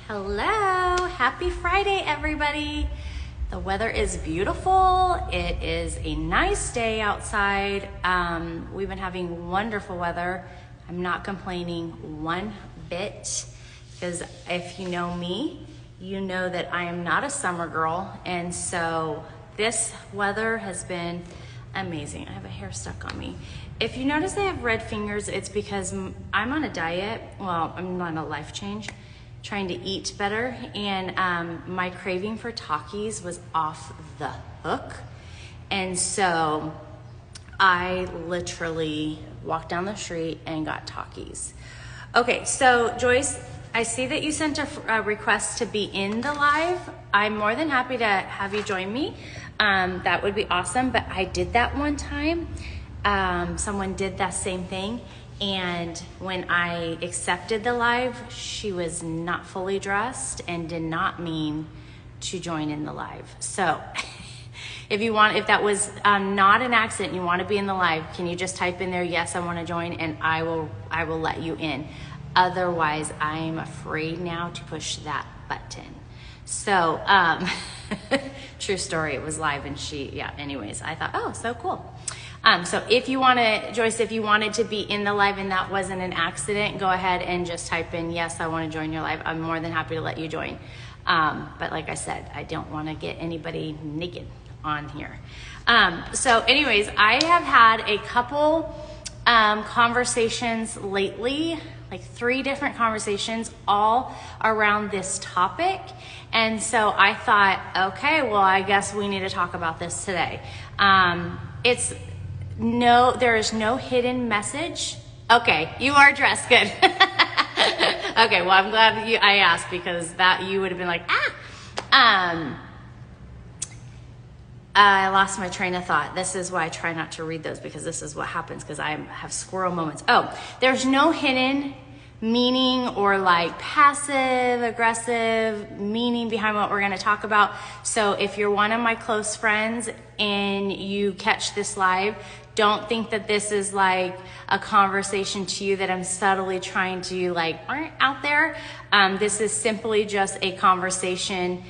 Hello, happy Friday, everybody. The weather is beautiful. It is a nice day outside. We've been having wonderful weather. I'm not complaining one bit because if you know me, you know that I am not a summer girl. And so this weather has been amazing. I have a hair stuck on me. If you notice I have red fingers, it's because I'm on a diet. Well, I'm on a life change, trying to eat better, and my craving for Takis was off the hook. And so I literally walked down the street and got Takis. Okay, so Joyce, I see that you sent a request to be in the live. I'm more than happy to have you join me. That would be awesome, but I did that one time. Someone did that same thing. And when I accepted the live, she was not fully dressed and did not mean to join in the live. So if that was not an accident, you want to be in the live, can you just type in there, yes, I want to join, and I will let you in. Otherwise, I'm afraid now to push that button. So, true story, it was live and anyways, I thought, oh, so cool. So if you want to, Joyce, if you wanted to be in the live and that wasn't an accident, go ahead and just type in, yes, I want to join your live. I'm more than happy to let you join. But like I said, I don't want to get anybody naked on here. So anyways, I have had a couple conversations lately, like 3 different conversations all around this topic. And so I thought, okay, well, I guess we need to talk about this today. There is no hidden message. Okay, you are dressed good. Okay, well, I'm glad I asked, because that you would have been like, I lost my train of thought. This is why I try not to read those, because this is what happens, because I have squirrel moments. Oh, there's no hidden meaning or like passive aggressive meaning behind what we're going to talk about. So if you're one of my close friends and you catch this live, don't think that this is like a conversation to you that I'm subtly trying to aren't out there. This is simply just a conversation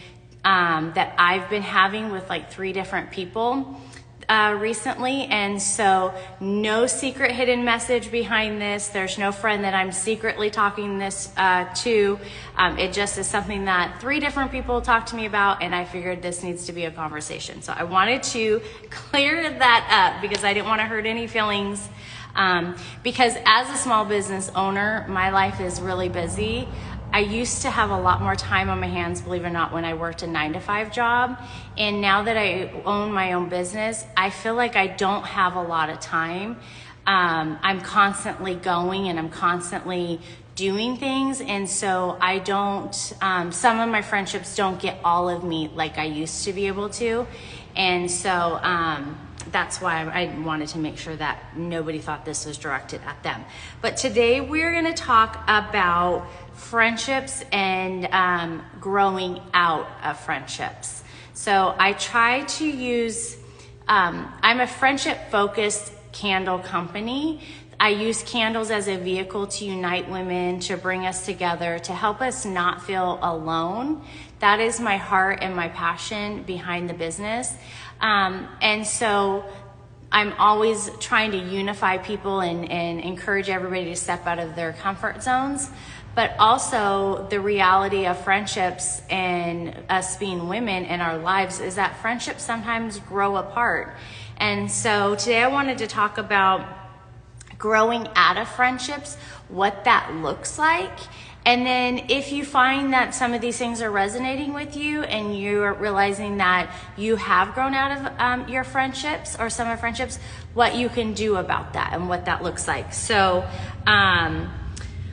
that I've been having with 3 different people recently. And so no secret hidden message behind this. There's no friend that I'm secretly talking this to. It just is something that 3 different people talked to me about, and I figured this needs to be a conversation. So I wanted to clear that up because I didn't want to hurt any feelings. Because as a small business owner, my life is really busy. I used to have a lot more time on my hands, believe it or not, when I worked a 9-to-5 job. And now that I own my own business, I feel like I don't have a lot of time. I'm constantly going and I'm constantly doing things. And so I don't, some of my friendships don't get all of me like I used to be able to. And so, that's why I wanted to make sure that nobody thought this was directed at them. But today we're going to talk about friendships and growing out of friendships. So I try to use, I'm a friendship-focused candle company. I use candles as a vehicle to unite women, to bring us together, to help us not feel alone. That is my heart and my passion behind the business. And so I'm always trying to unify people and encourage everybody to step out of their comfort zones. But also the reality of friendships and us being women in our lives is that friendships sometimes grow apart. And so today I wanted to talk about growing out of friendships, what that looks like. And then if you find that some of these things are resonating with you and you're realizing that you have grown out of your friendships or some of friendships, what you can do about that and what that looks like. So I'm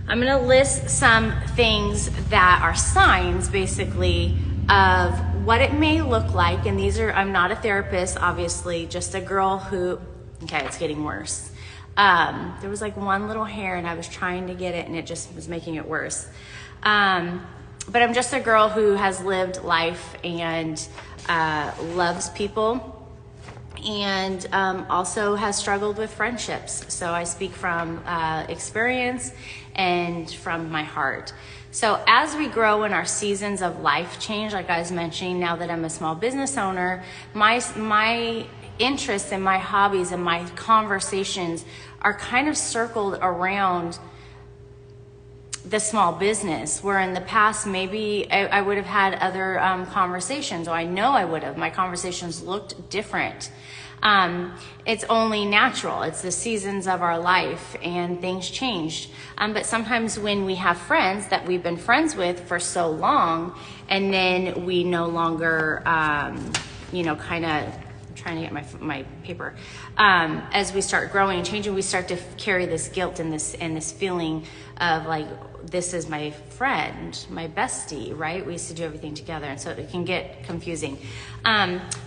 going to list some things that are signs basically of what it may look like. And these are, I'm not a therapist, obviously, just a girl who, okay, it's getting worse. There was one little hair and I was trying to get it and it just was making it worse. But I'm just a girl who has lived life and loves people and also has struggled with friendships. So I speak from experience and from my heart. So as we grow in our seasons of life change, like I was mentioning, now that I'm a small business owner, my interests and my hobbies and my conversations are kind of circled around the small business, where in the past maybe I would have had other conversations, or I know I would have. My conversations looked different. It's only natural. It's the seasons of our life, and things changed. But sometimes when we have friends that we've been friends with for so long, and then we no longer, kind of trying to get my paper. As we start growing and changing, we start to carry this guilt and this feeling of like, this is my friend, my bestie, right? We used to do everything together, and so it can get confusing.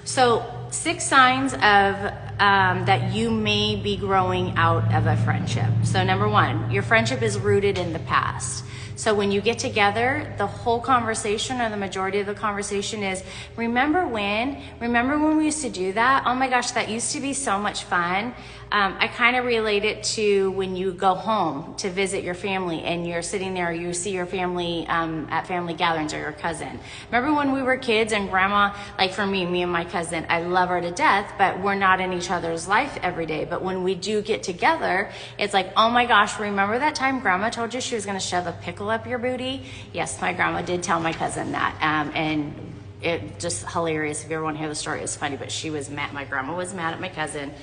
So 6 signs of that you may be growing out of a friendship. So number 1, your friendship is rooted in the past. So when you get together, the whole conversation, or the majority of the conversation, is, remember when we used to do that? Oh my gosh, that used to be so much fun. I kind of relate it to when you go home to visit your family and you're sitting there, you see your family at family gatherings, or your cousin. Remember when we were kids and grandma, like for me and my cousin, I love her to death, but we're not in each other's life every day. But when we do get together, it's like, oh my gosh, remember that time grandma told you she was going to shove a pickle up your booty? Yes, my grandma did tell my cousin that. And it just hilarious. If you ever want to hear the story, it's funny, but she was mad. My grandma was mad at my cousin,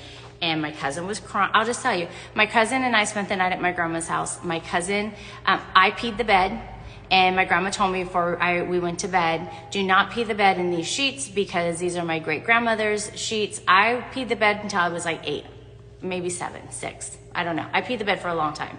and my cousin was crying. I'll just tell you, my cousin and I spent the night at my grandma's house. My cousin, I peed the bed, and my grandma told me before we went to bed, do not pee the bed in these sheets, because these are my great grandmother's sheets. I peed the bed until I was like 8, maybe 7, 6. I don't know. I peed the bed for a long time.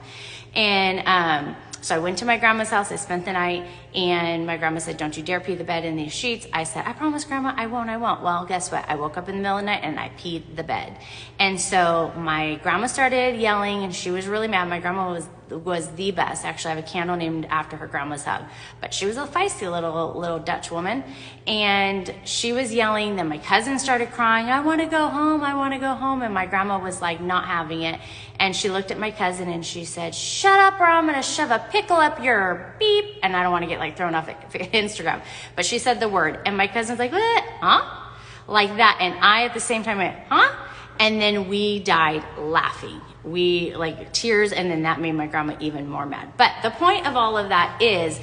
And so I went to my grandma's house. I spent the night, and my grandma said, don't you dare pee the bed in these sheets. I said, I promise, Grandma, I won't. Well, guess what? I woke up in the middle of the night and I peed the bed. And so my grandma started yelling, and she was really mad. My grandma was the best. Actually, I have a candle named after her grandma's hug. But she was a feisty little Dutch woman, and she was yelling. Then my cousin started crying, I want to go home. And my grandma was like not having it. And she looked at my cousin and she said, shut up, or I'm going to shove a pickle up your beep. And I don't want to get like thrown off at Instagram, but she said the word, and my cousin's like, what? Huh? Like that. And I at the same time went, huh? And then we died laughing. We like tears, and then that made my grandma even more mad. But the point of all of that is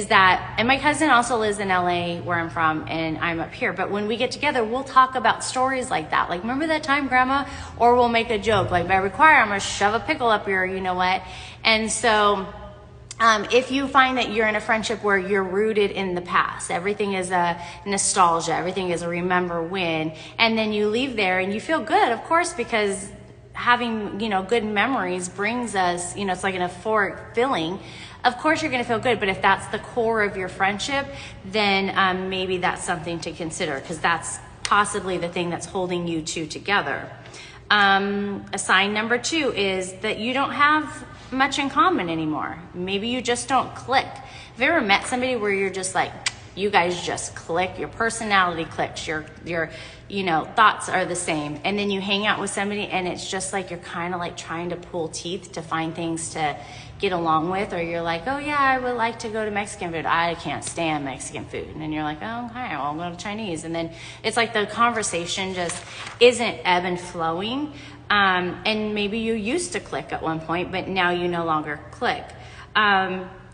that, and my cousin also lives in LA where I'm from, and I'm up here. But when we get together, we'll talk about stories like that. Like, remember that time, Grandma? Or we'll make a joke like, by require, I'm going to shove a pickle up your, you know what? And so, if you find that you're in a friendship where you're rooted in the past, everything is a nostalgia, everything is a remember when, and then you leave there and you feel good, of course, because having, good memories brings us, it's like an euphoric feeling. Of course you're going to feel good, but if that's the core of your friendship, then maybe that's something to consider, because that's possibly the thing that's holding you two together. A sign number 2 is that you don't have much in common anymore. Maybe you just don't click. Have you ever met somebody where you're just like, you guys just click, your personality clicks, your thoughts are the same, and then you hang out with somebody and it's just like you're kind of like trying to pull teeth to find things to get along with, or you're like, oh yeah, I would like to go to Mexican food. I can't stand Mexican food. And then you're like, oh, okay, well, I'll go to Chinese. And then it's like the conversation just isn't ebb and flowing. And maybe you used to click at one point, but now you no longer click.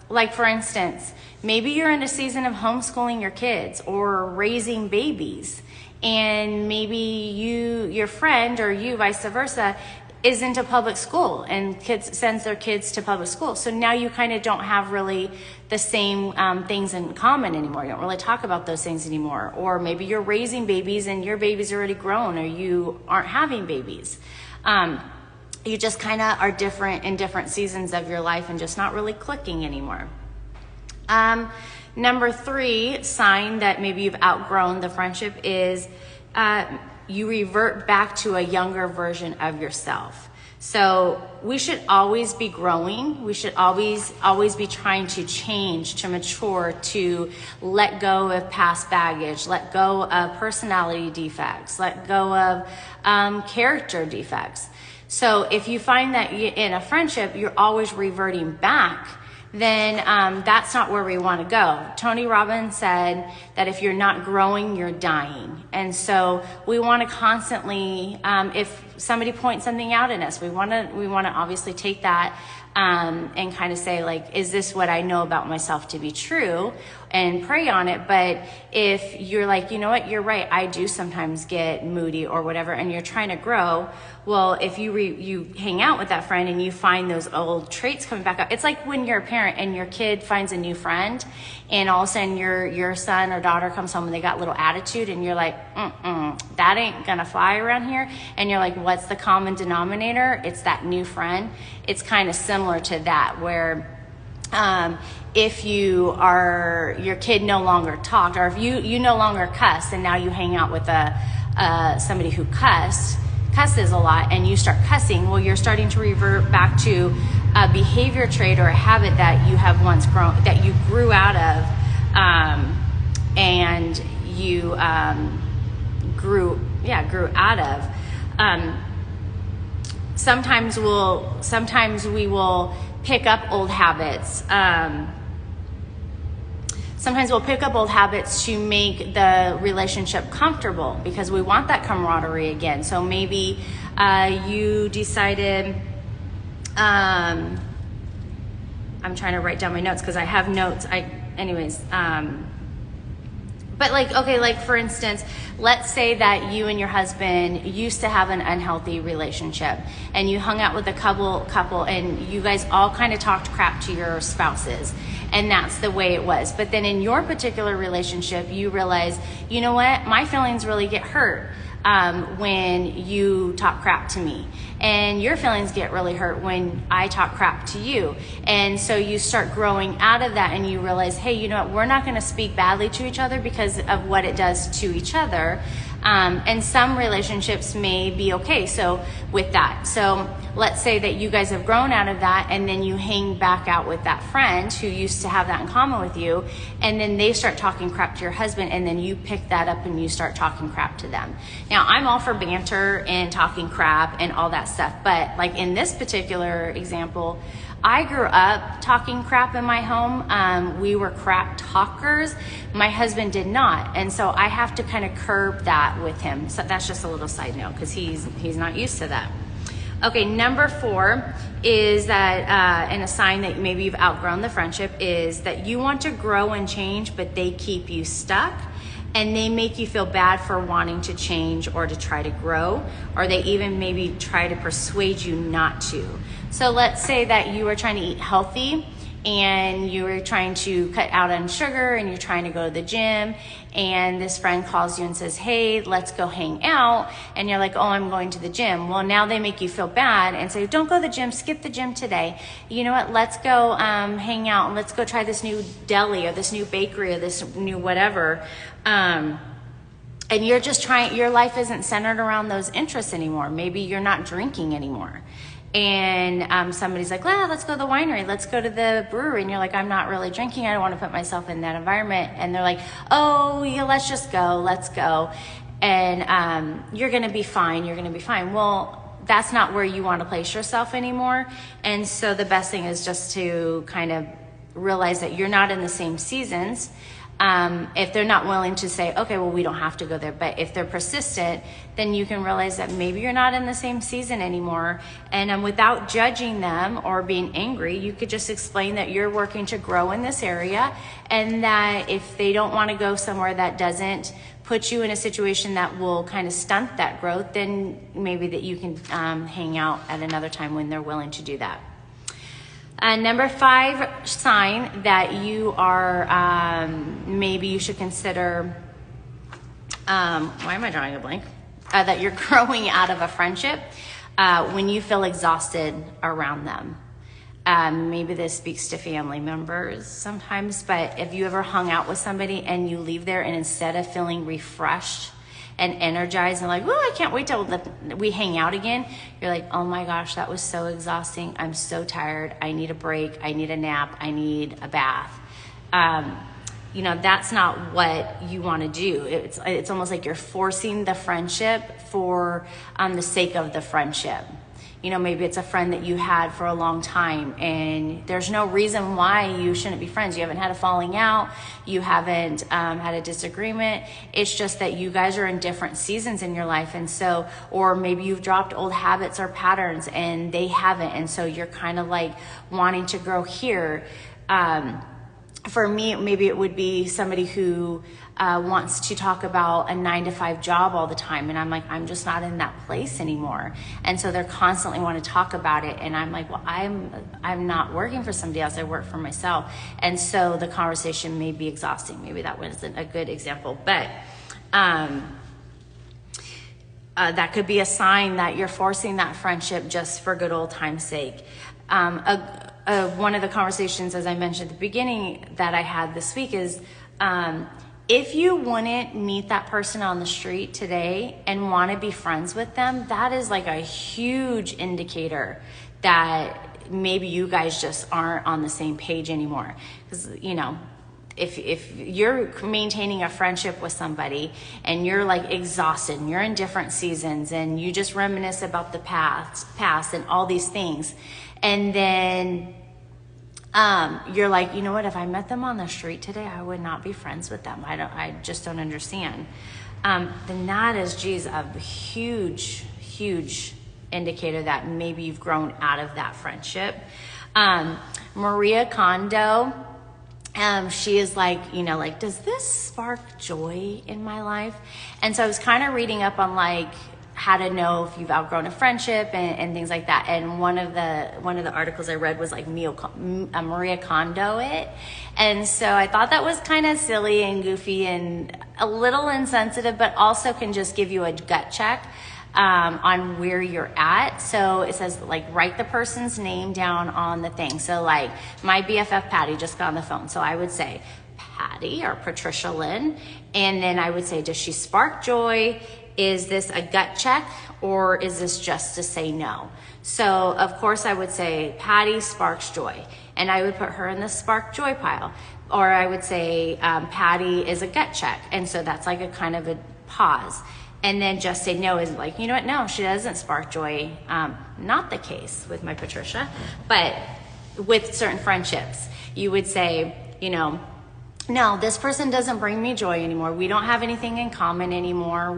Like for instance, maybe you're in a season of homeschooling your kids or raising babies, and maybe your friend, or you vice versa, is into public school and sends their kids to public school. So now you kind of don't have really the same things in common anymore. You don't really talk about those things anymore. Or maybe you're raising babies and your baby's already grown, or you aren't having babies. You just kind of are different in different seasons of your life and just not really clicking anymore. Number 3 sign that maybe you've outgrown the friendship is you revert back to a younger version of yourself. So we should always be growing. We should always be trying to change, to mature, to let go of past baggage, let go of personality defects, let go of character defects. So if you find that in a friendship, you're always reverting back, then that's not where we want to go. Tony Robbins said that if you're not growing, you're dying. And so we want to constantly, if somebody points something out in us, we want to obviously take that and kind of say, like, is this what I know about myself to be true, and pray on it. But if you're like, you know what, you're right, I do sometimes get moody or whatever, and you're trying to grow, well, if you hang out with that friend and you find those old traits coming back up, it's like when you're a parent and your kid finds a new friend, and all of a sudden your son or daughter comes home and they got little attitude, and you're like, that ain't gonna fly around here. And you're like, what's the common denominator? It's that new friend. It's kind of similar to that, where if your kid no longer talked, or if you no longer cuss, and now you hang out with somebody who cusses a lot, and you start cussing, well, you're starting to revert back to a behavior trait or a habit that you have once grown, that you grew out of, and you grew out of. Sometimes we will pick up old habits. Sometimes we'll pick up old habits to make the relationship comfortable, because we want that camaraderie again. So maybe you decided, I'm trying to write down my notes because I have notes. But like for instance, let's say that you and your husband used to have an unhealthy relationship, and you hung out with a couple and you guys all kind of talked crap to your spouses, and that's the way it was. But then in your particular relationship, you realize, you know what, my feelings really get hurt when you talk crap to me, and your feelings get really hurt when I talk crap to you. And so you start growing out of that, and you realize, hey, you know what, we're not going to speak badly to each other because of what it does to each other. And some relationships may be okay so with that. So let's say that you guys have grown out of that, and then you hang back out with that friend who used to have that in common with you, and then they start talking crap to your husband, and then you pick that up and you start talking crap to them. Now, I'm all for banter and talking crap and all that stuff, but like in this particular example, I grew up talking crap in my home. We were crap talkers. My husband did not. And so I have to kind of curb that with him. So that's just a little side note, because he's not used to that. Okay, number 4 is that, and a sign that maybe you've outgrown the friendship, is that you want to grow and change, but they keep you stuck. And they make you feel bad for wanting to change or to try to grow, or they even maybe try to persuade you not to. So let's say that you are trying to eat healthy, and you were trying to cut out on sugar, and you're trying to go to the gym, and this friend calls you and says, hey, let's go hang out. And you're like, oh, I'm going to the gym. Well, now they make you feel bad and say, don't go to the gym, skip the gym today. You know what, let's go hang out, and let's go try this new deli or this new bakery or this new whatever. And you're just your life isn't centered around those interests anymore. Maybe you're not drinking anymore. And somebody's like, well, let's go to the winery, let's go to the brewery. And you're like, I'm not really drinking, I don't want to put myself in that environment. And they're like, oh, yeah, let's go. And you're going to be fine. Well, that's not where you want to place yourself anymore. And so the best thing is just to kind of realize that you're not in the same seasons. If they're not willing to say, okay, well, we don't have to go there. But if they're persistent, then you can realize that maybe you're not in the same season anymore. And without judging them or being angry, you could just explain that you're working to grow in this area, and that if they don't want to go somewhere that doesn't put you in a situation that will kind of stunt that growth, then maybe that you can hang out at another time when they're willing to do that. Number 5 sign that you are, maybe you should consider, why am I drawing a blank? That you're growing out of a friendship when you feel exhausted around them. Maybe this speaks to family members sometimes, but if you ever hung out with somebody and you leave there, and instead of feeling refreshed and energized and like, oh, I can't wait till we hang out again. You're like, oh my gosh, that was so exhausting. I'm so tired. I need a break. I need a nap. I need a bath. That's not what you want to do. It's almost like you're forcing the friendship for the sake of the friendship. Maybe it's a friend that you had for a long time and there's no reason why you shouldn't be friends. You haven't had a falling out. You haven't had a disagreement. It's just that you guys are in different seasons in your life. And so, or maybe you've dropped old habits or patterns and they haven't. And so you're kind of like wanting to grow here. For me, maybe it would be somebody who wants to talk about a 9-to-5 job all the time. And I'm like, I'm just not in that place anymore. And so they're constantly want to talk about it. And I'm like, well, I'm not working for somebody else. I work for myself. And so the conversation may be exhausting. Maybe that wasn't a good example, but that could be a sign that you're forcing that friendship just for good old time's sake. One of the conversations, as I mentioned at the beginning, that I had this week is, if you wouldn't meet that person on the street today and want to be friends with them, that is like a huge indicator that maybe you guys just aren't on the same page anymore. Because, if you're maintaining a friendship with somebody and you're like exhausted and you're in different seasons and you just reminisce about the past and all these things, and then you're like, you know what, if I met them on the street today, I would not be friends with them. I just don't understand. Then that is, a huge indicator that maybe you've grown out of that friendship. Maria Kondo, she is like, does this spark joy in my life? And so I was kind of reading up on like how to know if you've outgrown a friendship and things like that. And one of the articles I read was like Maria Kondo it. And so I thought that was kind of silly and goofy and a little insensitive, but also can just give you a gut check on where you're at. So it says like, write the person's name down on the thing. So like my BFF Patty just got on the phone. So I would say Patty or Patricia Lynn. And then I would say, does she spark joy? Is this a gut check or is this just to say no? So of course I would say Patty sparks joy and I would put her in the spark joy pile. Or I would say Patty is a gut check. And so that's like a kind of a pause. And then just say no is like, you know what? No, she doesn't spark joy. Not the case with my Patricia, but with certain friendships, you would say, no, this person doesn't bring me joy anymore. We don't have anything in common anymore.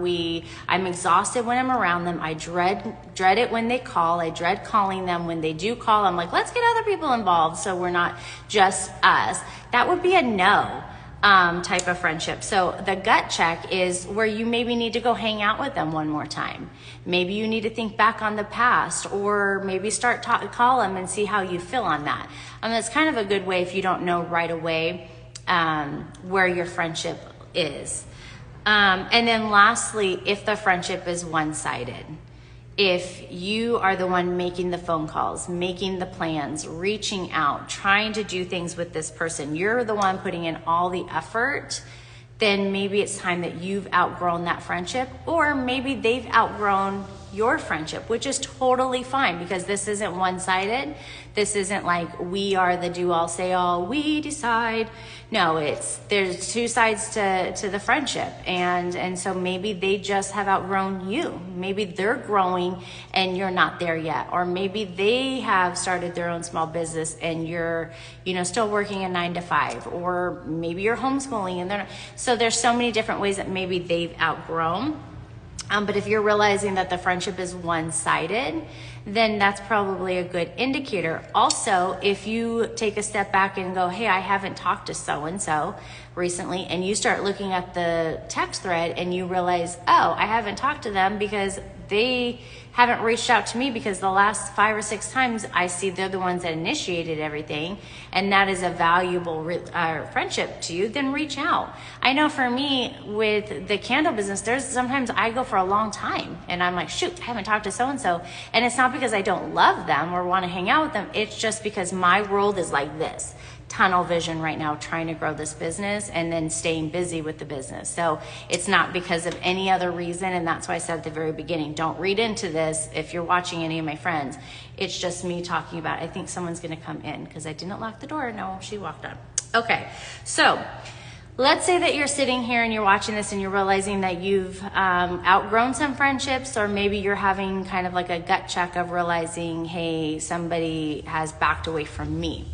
I'm exhausted when I'm around them. I dread it when they call. I dread calling them. When they do call, I'm like, let's get other people involved so we're not just us. That would be a no type of friendship. So the gut check is where you maybe need to go hang out with them one more time. Maybe you need to think back on the past or maybe call them and see how you feel on that. That's kind of a good way if you don't know right away where your friendship is. And then lastly, if the friendship is one-sided, if you are the one making the phone calls, making the plans, reaching out, trying to do things with this person, you're the one putting in all the effort, then maybe it's time that you've outgrown that friendship, or maybe they've outgrown your friendship, which is totally fine because this isn't one-sided. This isn't like we are the do-all, say-all, we decide. No, there's two sides to the friendship. And so maybe they just have outgrown you. Maybe they're growing and you're not there yet. Or maybe they have started their own small business and you're, still working a 9-to-5. Or maybe you're homeschooling and they're not. So there's so many different ways that maybe they've outgrown. But if you're realizing that the friendship is one-sided, then that's probably a good indicator. Also, if you take a step back and go, hey, I haven't talked to so-and-so recently, and you start looking at the text thread and you realize, oh, I haven't talked to them because they haven't reached out to me, because the last 5 or 6 times I see they're the ones that initiated everything, and that is a valuable friendship to you, then reach out. I know for me with the candle business, there's sometimes I go for a long time and I'm like, shoot, I haven't talked to so-and-so. And it's not because I don't love them or want to hang out with them. It's just because my world is like this. tunnel vision right now trying to grow this business and then staying busy with the business. So it's not because of any other reason. And that's why I said at the very beginning, don't read into this if you're watching any of my friends. It's just me talking about, I think someone's going to come in because I didn't lock the door. No, she walked on. Okay, so let's say that you're sitting here and you're watching this and you're realizing that you've outgrown some friendships, or maybe you're having kind of like a gut check of realizing, hey, somebody has backed away from me.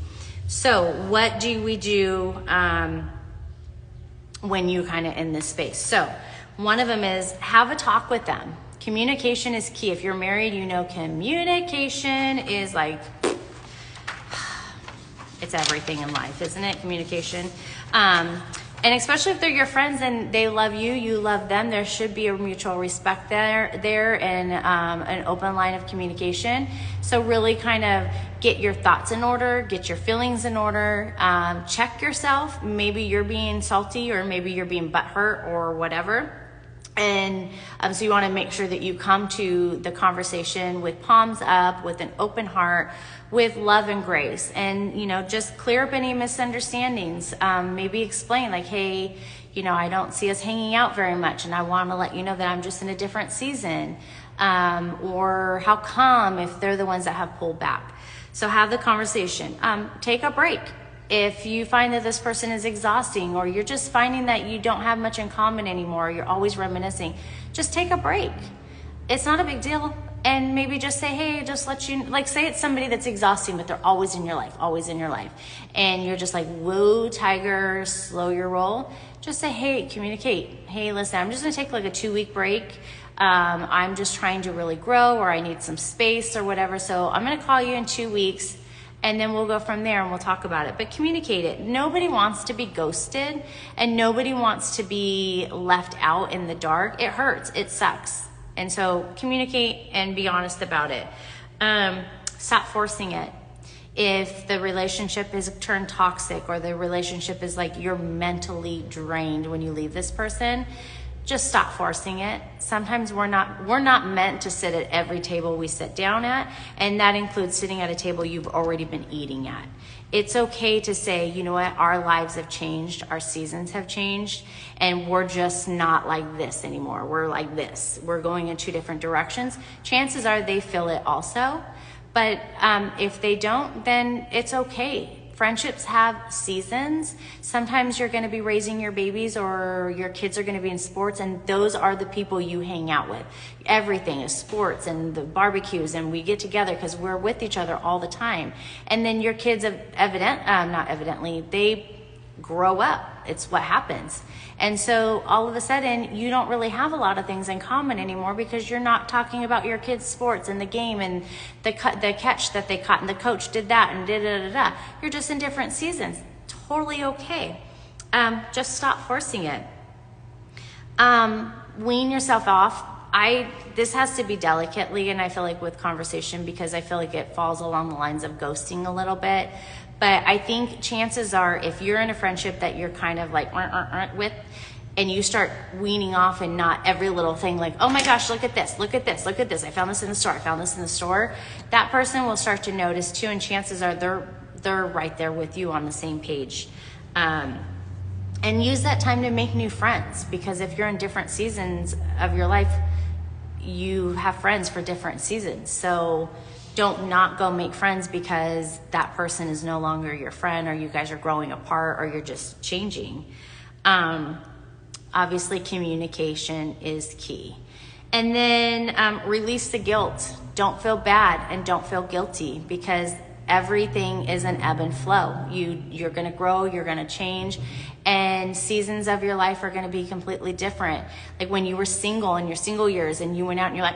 So what do we do when you kind of in this space? So one of them is have a talk with them. Communication is key. If you're married, you know communication is like, it's everything in life, isn't it? Communication. And especially if they're your friends and they love you, you love them, there should be a mutual respect there and an open line of communication. So really kind of get your thoughts in order, get your feelings in order, check yourself. Maybe you're being salty or maybe you're being butthurt or whatever. And so you want to make sure that you come to the conversation with palms up, with an open heart, with love and grace, and, you know, just clear up any misunderstandings. Maybe explain like, hey, you know, I don't see us hanging out very much and I want to let you know that I'm just in a different season. Or how come, if they're the ones that have pulled back. So have the conversation. Take a break. If you find that this person is exhausting, or you're just finding that you don't have much in common anymore, you're always reminiscing, just take a break. It's not a big deal. And maybe just say, hey, just let you, like say it's somebody that's exhausting, but they're always in your life, always in your life. And you're just like, whoa, tiger, slow your roll. Just say, hey, communicate. Hey, listen, I'm just gonna take like a 2-week break. I'm just trying to really grow, or I need some space or whatever. So I'm gonna call you in 2 weeks. And then we'll go from there and we'll talk about it. But communicate it. Nobody wants to be ghosted, and nobody wants to be left out in the dark. It hurts. It sucks. And so communicate and be honest about it. Stop forcing it. If the relationship is turned toxic, or the relationship is like you're mentally drained when you leave this person, just stop forcing it. Sometimes we're not meant to sit at every table we sit down at, and that includes sitting at a table you've already been eating at. It's okay to say, you know what, our lives have changed, our seasons have changed, and we're just not like this anymore. We're like this. We're going in 2 different directions. Chances are they feel it also, but if they don't, then it's okay. Friendships have seasons. Sometimes you're going to be raising your babies, or your kids are going to be in sports, and those are the people you hang out with. Everything is sports and the barbecues, and we get together because we're with each other all the time. And then your kids they grow up. It's what happens. And so all of a sudden you don't really have a lot of things in common anymore, because you're not talking about your kids' sports and the game and the catch that they caught and the coach did that and da-da-da-da. You're just in different seasons. Totally okay. Just stop forcing it. Wean yourself off. This has to be delicately, and I feel like with conversation, because I feel like it falls along the lines of ghosting a little bit. But I think chances are, if you're in a friendship that you're kind of like with, and you start weaning off, and not every little thing like, oh my gosh, look at this, look at this, look at this, I found this in the store, that person will start to notice too, and chances are they're right there with you on the same page. And use that time to make new friends, because if you're in different seasons of your life, you have friends for different seasons. So don't not go make friends because that person is no longer your friend, or you guys are growing apart, or you're just changing. Obviously, communication is key. And then release the guilt. Don't feel bad and don't feel guilty, because everything is an ebb and flow. You're going to grow, you're going to change, and seasons of your life are going to be completely different. Like when you were single in your single years, and you went out and you're like,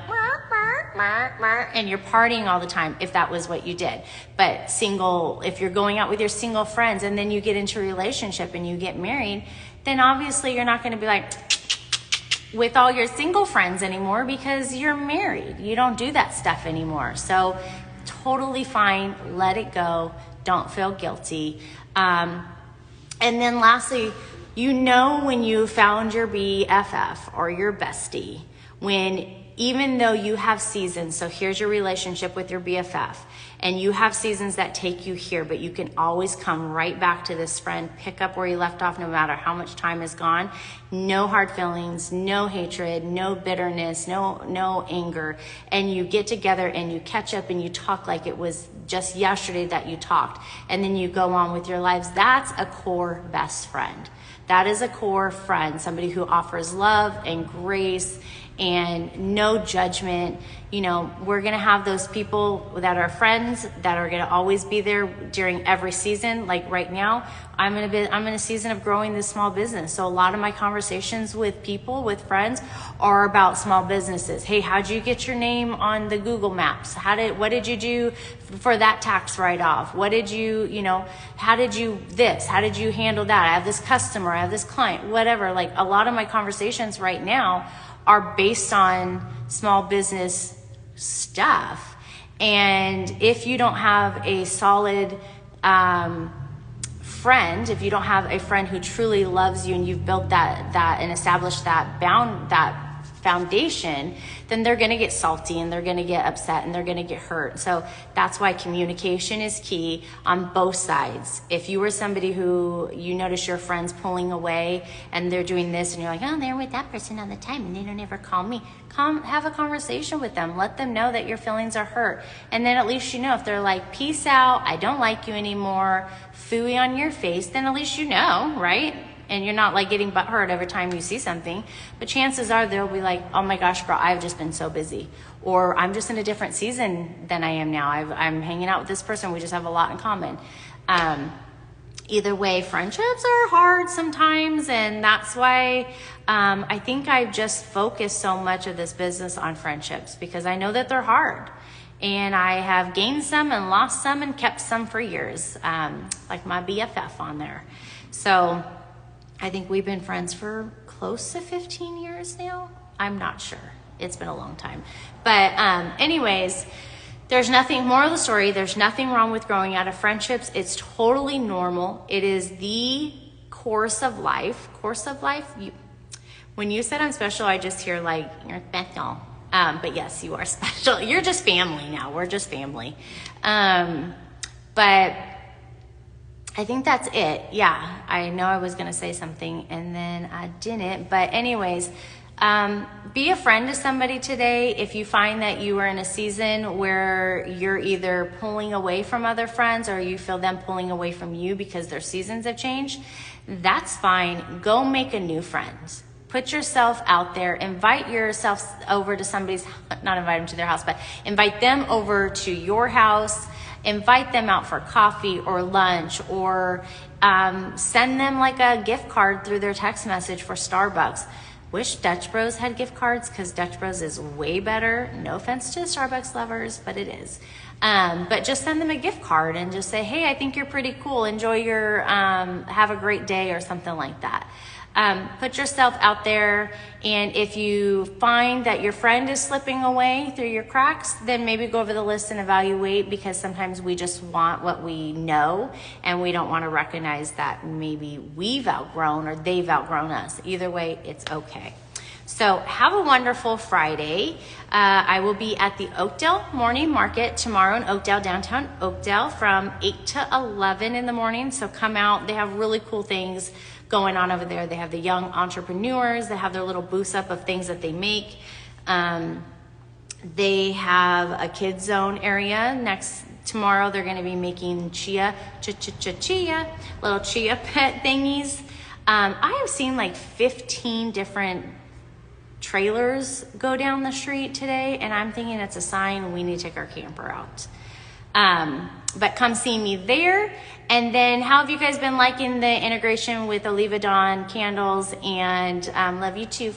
and you're partying all the time, if that was what you did. But single, if you're going out with your single friends, and then you get into a relationship and you get married, then obviously you're not going to be like with all your single friends anymore, because you're married. You don't do that stuff anymore. So totally fine. Let it go. Don't feel guilty. And then lastly, you know when you found your BFF or your bestie, when even though you have seasons, so here's your relationship with your BFF, and you have seasons that take you here, but you can always come right back to this friend, pick up where you left off, no matter how much time is gone. No hard feelings, no hatred, no bitterness, no anger. And you get together and you catch up and you talk like it was just yesterday that you talked. And then you go on with your lives. That's a core best friend. That is a core friend, somebody who offers love and grace and no judgment. You know, we're going to have those people that are friends that are going to always be there during every season. Like right now, I'm in a season of growing this small business. So a lot of my conversations with people, with friends, are about small businesses. Hey, how'd you get your name on the Google Maps? What did you do for that tax write-off? What did how did you handle that? I have this customer, I have this client, whatever. Like a lot of my conversations right now are based on small business stuff. And if you don't have a solid friend, if you don't have a friend who truly loves you and you've built that and established that foundation, then they're going to get salty and they're going to get upset and they're going to get hurt. So that's why communication is key on both sides. If you were somebody who you notice your friends pulling away and they're doing this and you're like, oh, they're with that person all the time and they don't ever call me, come have a conversation with them. Let them know that your feelings are hurt. And then at least you know, if they're like, peace out, I don't like you anymore, phooey on your face, then at least you know, right? And you're not like getting butthurt every time you see something. But chances are they'll be like, oh my gosh, girl, I've just been so busy. Or I'm just in a different season than I am now. I'm hanging out with this person. We just have a lot in common. Either way, friendships are hard sometimes. And that's why I think I've just focused so much of this business on friendships, because I know that they're hard. And I have gained some and lost some and kept some for years, like my BFF on there. So I think we've been friends for close to 15 years now. I'm not sure. It's been a long time. But anyways, there's nothing, moral of the story, there's nothing wrong with growing out of friendships. It's totally normal. It is the course of life. When you said I'm special, I just hear like, you're special. But yes, you are special. You're just family now. We're just family. But I think that's it. Yeah, I know I was going to say something and then I didn't. But anyways, be a friend to somebody today. If you find that you are in a season where you're either pulling away from other friends or you feel them pulling away from you because their seasons have changed, that's fine. Go make a new friend. Put yourself out there. Invite yourself over to somebody's, not invite them to their house, but invite them over to your house. Invite them out for coffee or lunch, or send them like a gift card through their text message for Starbucks. Wish Dutch Bros had gift cards, because Dutch Bros is way better. No offense to Starbucks lovers, but it is. But just send them a gift card and just say, hey, I think you're pretty cool. Enjoy your, have a great day, or something like that. Put yourself out there, and if you find that your friend is slipping away through your cracks, then maybe go over the list and evaluate, because sometimes we just want what we know and we don't want to recognize that maybe we've outgrown or they've outgrown us. Either way, it's okay. So have a wonderful Friday. I will be at the Oakdale Morning Market tomorrow in Oakdale, downtown Oakdale, from 8 to 11 in the morning. So come out. They have really cool things going on over there. They have the young entrepreneurs. They have their little booths up of things that they make. They have a kids zone area. Tomorrow they're going to be making little chia pet thingies. I have seen like 15 different trailers go down the street today, and I'm thinking it's a sign we need to take our camper out. But come see me there. And then how have you guys been liking the integration with OlivaDawn candles, and love you too,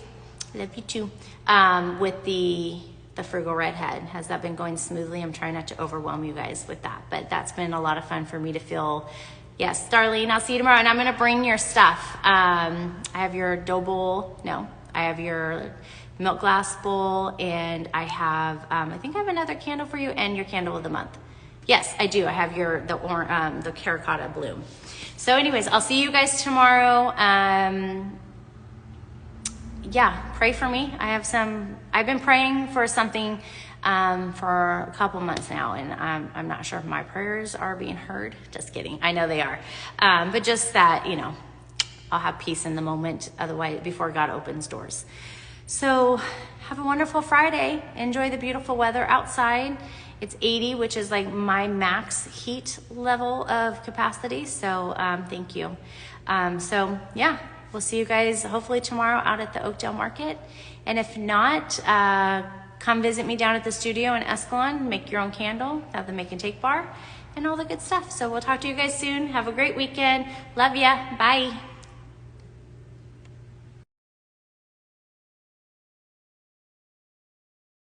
with the Frugal Redhead? Has that been going smoothly? I'm trying not to overwhelm you guys with that, but that's been a lot of fun for me to feel. Yes, Darlene, I'll see you tomorrow, and I'm gonna bring your stuff. I have your dough bowl. No, I have your milk glass bowl, and I have, I think I have another candle for you, and your candle of the month. Yes, I do. I have the terracotta bloom. So anyways, I'll see you guys tomorrow. yeah, pray for me. I've been praying for something for a couple months now, and I'm not sure if my prayers are being heard. Just kidding. I know they are. But just that, I'll have peace in the moment, otherwise, before God opens doors. So have a wonderful Friday. Enjoy the beautiful weather outside. It's 80, which is like my max heat level of capacity. So thank you. So yeah, we'll see you guys hopefully tomorrow out at the Oakdale Market. And if not, come visit me down at the studio in Escalon. Make your own candle. Have the make and take bar and all the good stuff. So we'll talk to you guys soon. Have a great weekend. Love ya. Bye.